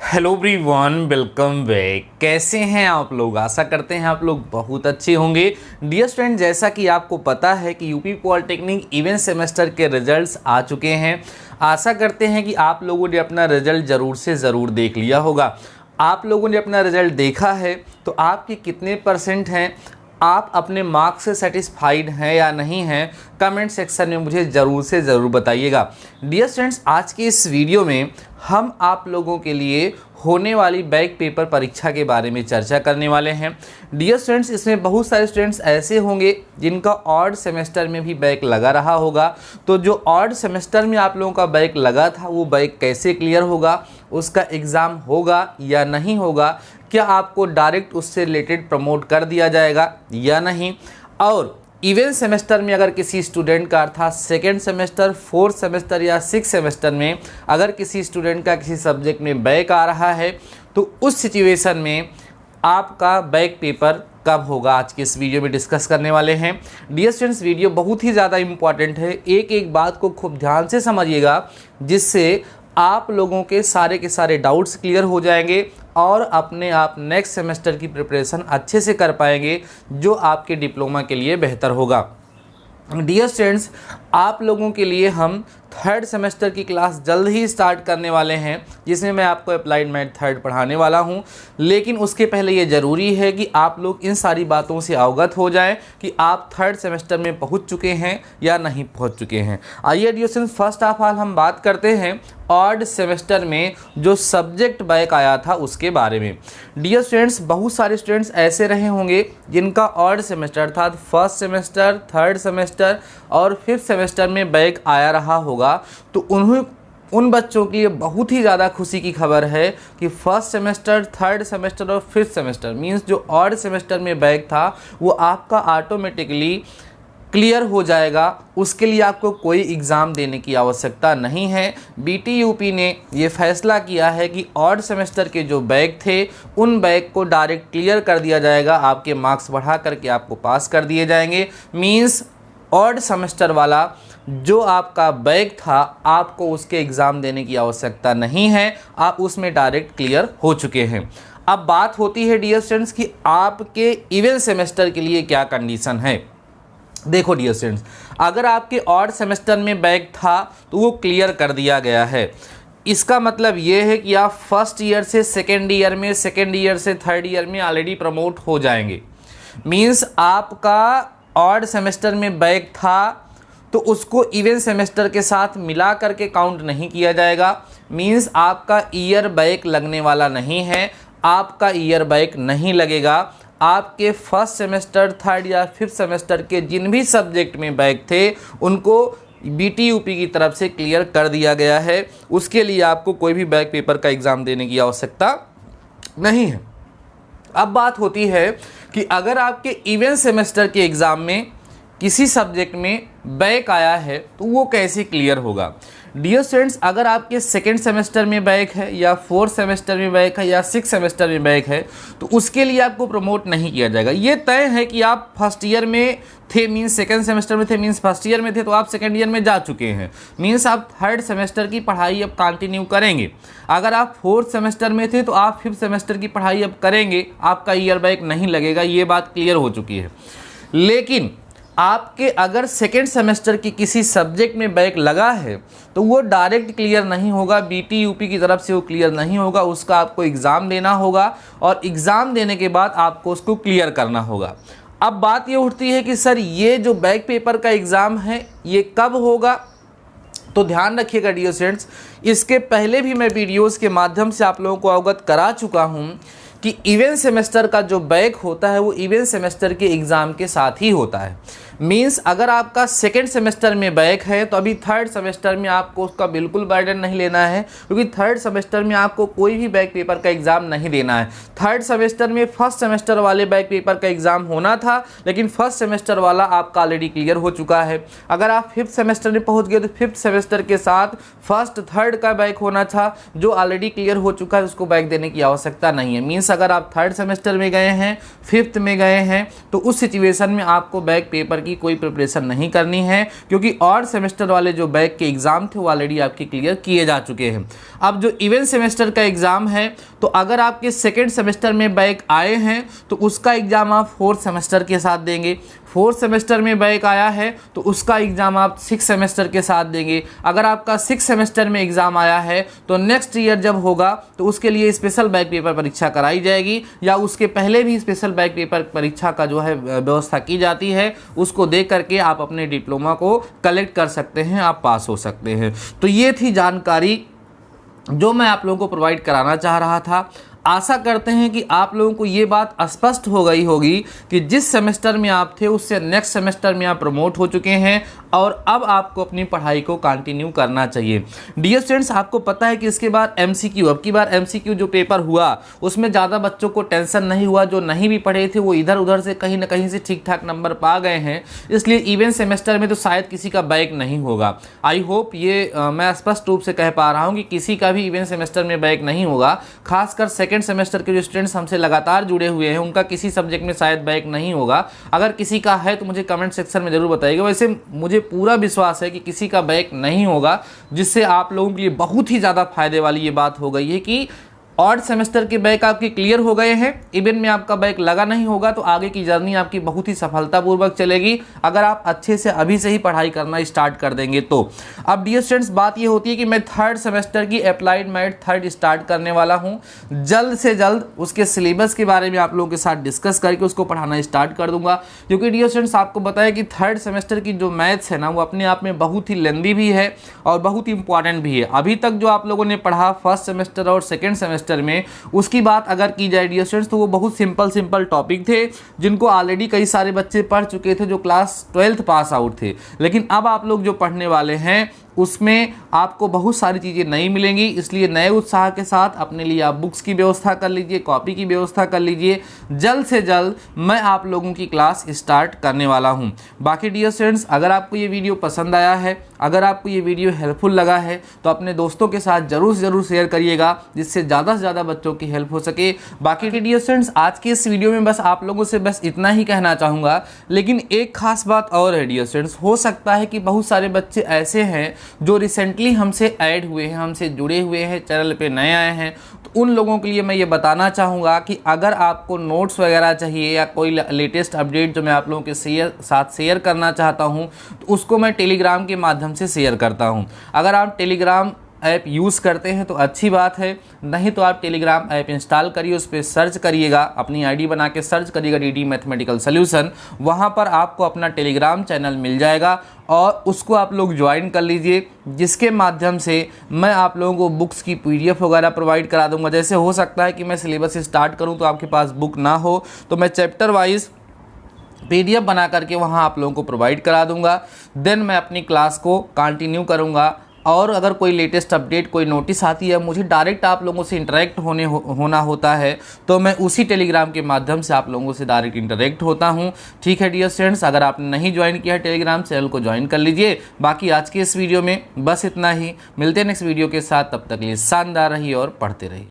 Hello everyone, welcome back. कैसे हैं आप लोग? आशा करते हैं आप लोग बहुत अच्छे होंगे। डियर स्टूडेंट, जैसा कि आपको पता है कि यूपी पॉलिटेक्निक इवेंट सेमेस्टर के रिजल्ट्स आ चुके हैं। आशा करते हैं कि आप लोगों ने अपना रिजल्ट ज़रूर से ज़रूर देख लिया होगा। आप लोगों ने अपना रिजल्ट देखा है तो आपके कितने परसेंट हैं, आप अपने मार्क्स से सेटिस्फाइड हैं या नहीं हैं, कमेंट सेक्शन में मुझे ज़रूर से ज़रूर बताइएगा। डियर स्टूडेंट्स, आज के इस वीडियो में हम आप लोगों के लिए होने वाली बैक पेपर परीक्षा के बारे में चर्चा करने वाले हैं। डियर स्टूडेंट्स, इसमें बहुत सारे स्टूडेंट्स ऐसे होंगे जिनका ऑड सेमेस्टर में भी बैक लगा रहा होगा। तो जो ऑड सेमेस्टर में आप लोगों का बैक लगा था वो बैक कैसे क्लियर होगा, उसका एग्ज़ाम होगा या नहीं होगा, क्या आपको डायरेक्ट उससे रिलेटेड प्रमोट कर दिया जाएगा या नहीं, और इवेंट सेमेस्टर में अगर किसी स्टूडेंट का अर्थात सेकेंड सेमेस्टर, फोर्थ सेमेस्टर या सिक्स सेमेस्टर में अगर किसी स्टूडेंट का किसी सब्जेक्ट में बैक आ रहा है तो उस सिचुएशन में आपका बैक पेपर कब होगा, आज के इस वीडियो में डिस्कस करने वाले हैं। डियर स्टूडेंट्स, वीडियो बहुत ही ज़्यादा इम्पॉर्टेंट है। एक एक बात को खूब ध्यान से समझिएगा जिससे आप लोगों के सारे डाउट्स क्लियर हो जाएंगे और अपने आप नेक्स्ट सेमेस्टर की प्रिपरेशन अच्छे से कर पाएंगे, जो आपके डिप्लोमा के लिए बेहतर होगा। डियर स्टूडेंट्स, आप लोगों के लिए हम थर्ड सेमेस्टर की क्लास जल्द ही स्टार्ट करने वाले हैं, जिसमें मैं आपको अप्लाइड मैथ थर्ड पढ़ाने वाला हूं। लेकिन उसके पहले ये ज़रूरी है कि आप लोग इन सारी बातों से अवगत हो जाएं कि आप थर्ड सेमेस्टर में पहुंच चुके हैं या नहीं पहुंच चुके हैं। आइए dear students, first of all हम बात करते हैं ऑड सेमेस्टर में जो सब्जेक्ट बैक आया था उसके बारे में। डियर स्टूडेंट्स, बहुत सारे स्टूडेंट्स ऐसे रहे होंगे जिनका ऑड सेमेस्टर अर्थात फर्स्ट सेमेस्टर, थर्ड सेमेस्टर और फिफ्थ सेमेस्टर में बैक आया रहा होगा। तो उन बच्चों के लिए बहुत ही ज़्यादा खुशी की खबर है कि फर्स्ट सेमेस्टर, थर्ड सेमेस्टर और फिफ्थ सेमेस्टर मींस जो ऑड सेमेस्टर में बैक था वो आपका ऑटोमेटिकली क्लियर हो जाएगा। उसके लिए आपको कोई एग्ज़ाम देने की आवश्यकता नहीं है। बीटीयूपी ने ये फैसला किया है कि ऑड सेमेस्टर के जो बैक थे उन बैक को डायरेक्ट क्लियर कर दिया जाएगा, आपके मार्क्स बढ़ा करके आपको पास कर दिए जाएंगे। मींस ऑड सेमेस्टर वाला जो आपका बैक था आपको उसके एग्ज़ाम देने की आवश्यकता नहीं है, आप उसमें डायरेक्ट क्लियर हो चुके हैं। अब बात होती है डियर स्टूडेंट्स कि आपके इवेंट सेमेस्टर के लिए क्या कंडीशन है। देखो डियर स्टूडेंट्स, अगर आपके ऑड सेमेस्टर में बैक था तो वो क्लियर कर दिया गया है। इसका मतलब ये है कि आप फर्स्ट ईयर से सेकेंड ईयर में, सेकेंड ईयर से थर्ड ईयर में ऑलरेडी प्रमोट हो जाएंगे। मींस आपका ऑड सेमेस्टर में बैक था तो उसको इवेंट सेमेस्टर के साथ मिला करके काउंट नहीं किया जाएगा। मींस आपका ईयर बैक लगने वाला नहीं है, आपका ईयर बैक नहीं लगेगा। आपके फर्स्ट सेमेस्टर, थर्ड या फिफ्थ सेमेस्टर के जिन भी सब्जेक्ट में बैक थे उनको बीटीयूपी की तरफ से क्लियर कर दिया गया है। उसके लिए आपको कोई भी बैक पेपर का एग्ज़ाम देने की आवश्यकता नहीं है। अब बात होती है कि अगर आपके इवेंट सेमेस्टर के एग्ज़ाम में किसी सब्जेक्ट में बैक आया है तो वो कैसे क्लियर होगा। डियर स्टूडेंट्स, अगर आपके सेकेंड सेमेस्टर में बैक है या फोर्थ सेमेस्टर में बैक है या सिक्स सेमेस्टर में बैक है तो उसके लिए आपको प्रमोट नहीं किया जाएगा। ये तय है कि आप फर्स्ट ईयर में थे मीन्स सेकेंड सेमेस्टर में थे, मीन्स फर्स्ट ईयर में थे तो आप सेकेंड ईयर में जा चुके हैं, मीन्स आप थर्ड सेमेस्टर की पढ़ाई अब कंटिन्यू करेंगे। अगर आप फोर्थ सेमेस्टर में थे तो आप फिफ्थ सेमेस्टर की पढ़ाई अब करेंगे, आपका ईयर बैक नहीं लगेगा। ये बात क्लियर हो चुकी है। लेकिन आपके अगर सेकेंड सेमेस्टर की किसी सब्जेक्ट में बैक लगा है तो वो डायरेक्ट क्लियर नहीं होगा, बीटीयूपी की तरफ से वो क्लियर नहीं होगा। उसका आपको एग्ज़ाम देना होगा और एग्ज़ाम देने के बाद आपको उसको क्लियर करना होगा। अब बात ये उठती है कि सर ये जो बैक पेपर का एग्ज़ाम है ये कब होगा, तो ध्यान रखिएगा डियर स्टूडेंट्स, इसके पहले भी मैं वीडियोज़ के माध्यम से आप लोगों को अवगत करा चुका हूँ कि इवेंट सेमेस्टर का जो बैक होता है वो इवेंट सेमेस्टर के एग्ज़ाम के साथ ही होता है। मींस अगर आपका सेकेंड सेमेस्टर में बैक है तो अभी थर्ड सेमेस्टर में आपको उसका बिल्कुल बर्डन नहीं लेना है, क्योंकि थर्ड सेमेस्टर में आपको कोई भी बैक पेपर का एग्ज़ाम नहीं देना है। थर्ड सेमेस्टर में फर्स्ट सेमेस्टर वाले बैक पेपर का एग्ज़ाम होना था लेकिन फर्स्ट सेमेस्टर वाला आपका ऑलरेडी क्लियर हो चुका है। अगर आप फिफ्थ सेमेस्टर में पहुँच गए तो फिफ्थ सेमेस्टर के साथ फर्स्ट थर्ड का बैक होना था, जो ऑलरेडी क्लियर हो चुका है, उसको बैक देने की आवश्यकता नहीं है। मीन्स अगर आप थर्ड सेमेस्टर में गए हैं, फिफ्थ में गए हैं तो उस सिचुएशन में आपको बैक पेपर की कोई प्रिपरेशन नहीं करनी है, क्योंकि और सेमेस्टर वाले जो बैक के एग्ज़ाम थे वो ऑलरेडी आपके क्लियर किए जा चुके हैं। अब जो इवेंट सेमेस्टर का एग्ज़ाम है, तो अगर आपके सेकेंड सेमेस्टर में बैक आए हैं तो उसका एग्ज़ाम आप फोर्थ सेमेस्टर के साथ देंगे। फोर्थ सेमेस्टर में बैक आया है तो उसका एग्ज़ाम आप सिक्स सेमेस्टर के साथ देंगे। अगर आपका सिक्स सेमेस्टर में एग्ज़ाम आया है तो नेक्स्ट ईयर जब होगा तो उसके लिए स्पेशल बैक पेपर परीक्षा कराई जाएगी, या उसके पहले भी स्पेशल बैक पेपर परीक्षा का जो है व्यवस्था की जाती है। उसको दे करके आप अपने डिप्लोमा को कलेक्ट कर सकते हैं, आप पास हो सकते हैं। तो ये थी जानकारी जो मैं आप लोगों को प्रोवाइड कराना चाह रहा था। आशा करते हैं कि आप लोगों को ये बात स्पष्ट हो गई होगी कि जिस सेमेस्टर में आप थे उससे नेक्स्ट सेमेस्टर में आप प्रमोट हो चुके हैं और अब आपको अपनी पढ़ाई को कंटिन्यू करना चाहिए। डियर स्टूडेंट्स, आपको पता है कि इसके बाद एमसीक्यू, अब की बार एमसीक्यू जो पेपर हुआ उसमें ज़्यादा बच्चों को टेंशन नहीं हुआ। जो नहीं भी पढ़े थे वो इधर उधर से कहीं ना कहीं से ठीक ठाक नंबर पा गए हैं, इसलिए इवेंट सेमेस्टर में तो शायद किसी का बैक नहीं होगा। आई होप ये मैं स्पष्ट रूप से कह पा रहा हूँ कि किसी का भी इवेंट सेमेस्टर में बैक नहीं होगा। खासकर सेकेंड सेमेस्टर के जो स्टूडेंट्स हमसे लगातार जुड़े हुए हैं उनका किसी सब्जेक्ट में शायद बैक नहीं होगा। अगर किसी का है तो मुझे कमेंट सेक्शन में जरूर बताइएगा। वैसे मुझे पूरा विश्वास है कि किसी का बैक नहीं होगा, जिससे आप लोगों के लिए बहुत ही ज़्यादा फायदे वाली ये बात हो गई है कि ऑड सेमेस्टर के बैक आपके क्लियर हो गए हैं। इवेंट में आपका बैक लगा नहीं होगा तो आगे की जर्नी आपकी बहुत ही सफलतापूर्वक चलेगी, अगर आप अच्छे से अभी से ही पढ़ाई करना स्टार्ट कर देंगे तो। अब डियर स्टूडेंट्स, बात ये होती है कि मैं थर्ड सेमेस्टर की अप्लाइड मैथ थर्ड स्टार्ट करने वाला हूँ। जल्द से जल्द उसके सिलेबस के बारे में आप लोगों के साथ डिस्कस करके उसको पढ़ाना स्टार्ट कर दूंगा, क्योंकि डियर स्टूडेंट्स आपको बताया कि थर्ड सेमेस्टर की जो मैथ्स है ना वो अपने आप में बहुत ही लेंदी भी है और बहुत ही इंपॉर्टेंट भी है। अभी तक जो आप लोगों ने पढ़ा फर्स्ट सेमेस्टर और सेकेंड सेमेस्टर में, उसकी बात अगर की जाए डियर स्टूडेंट्स तो वो बहुत सिंपल टॉपिक थे जिनको ऑलरेडी कई सारे बच्चे पढ़ चुके थे जो क्लास 12th पास आउट थे। लेकिन अब आप लोग जो पढ़ने वाले हैं उसमें आपको बहुत सारी चीज़ें नई मिलेंगी, इसलिए नए उत्साह के साथ अपने लिए आप बुक्स की व्यवस्था कर लीजिए, कॉपी की व्यवस्था कर लीजिए। जल्द से जल्द मैं आप लोगों की क्लास स्टार्ट करने वाला हूं। बाकी डियर स्टूडेंट्स, अगर आपको ये वीडियो पसंद आया है, अगर आपको ये वीडियो हेल्पफुल लगा है तो अपने दोस्तों के साथ जरूर शेयर करिएगा, जिससे ज़्यादा से ज़्यादा बच्चों की हेल्प हो सके। बाकी डियर स्टूडेंट्स, आज के इस वीडियो में बस आप लोगों से बस इतना ही कहना चाहूँगा, लेकिन एक खास बात और है डियर स्टूडेंट्स। हो सकता है कि बहुत सारे बच्चे ऐसे हैं जो रिसेंटली हमसे ऐड हुए हैं, हमसे जुड़े हुए हैं, चैनल पे नए आए हैं, तो उन लोगों के लिए मैं ये बताना चाहूँगा कि अगर आपको नोट्स वगैरह चाहिए या कोई लेटेस्ट अपडेट जो मैं आप लोगों के साथ शेयर करना चाहता हूँ तो उसको मैं टेलीग्राम के माध्यम से शेयर करता हूँ। अगर आप टेलीग्राम ऐप यूज़ करते हैं तो अच्छी बात है, नहीं तो आप टेलीग्राम ऐप इंस्टॉल करिए, उस पर सर्च करिएगा, अपनी आईडी बना के सर्च करिएगा डीडी मैथमेटिकल सॉल्यूशन। वहाँ पर आपको अपना टेलीग्राम चैनल मिल जाएगा और उसको आप लोग ज्वाइन कर लीजिए, जिसके माध्यम से मैं आप लोगों को बुक्स की PDF वगैरह प्रोवाइड करा दूँगा। जैसे हो सकता है कि मैं सिलेबस स्टार्ट करूँ तो आपके पास बुक ना हो, तो मैं चैप्टर वाइज PDF बना करके वहाँ आप लोगों को प्रोवाइड करा दूँगा। देन मैं अपनी क्लास को कंटिन्यू करूँगा, और अगर कोई लेटेस्ट अपडेट, कोई नोटिस आती है, मुझे डायरेक्ट आप लोगों से इंटरेक्ट होना होता है, तो मैं उसी टेलीग्राम के माध्यम से आप लोगों से डायरेक्ट इंटरेक्ट होता हूं। ठीक है डियर स्टूडेंट्स, अगर आपने नहीं ज्वाइन किया है टेलीग्राम चैनल को ज्वाइन कर लीजिए। बाकी आज के इस वीडियो में बस इतना ही, मिलते हैं नेक्स्ट वीडियो के साथ, तब तक के लिए शानदार रहिए और पढ़ते रहिए।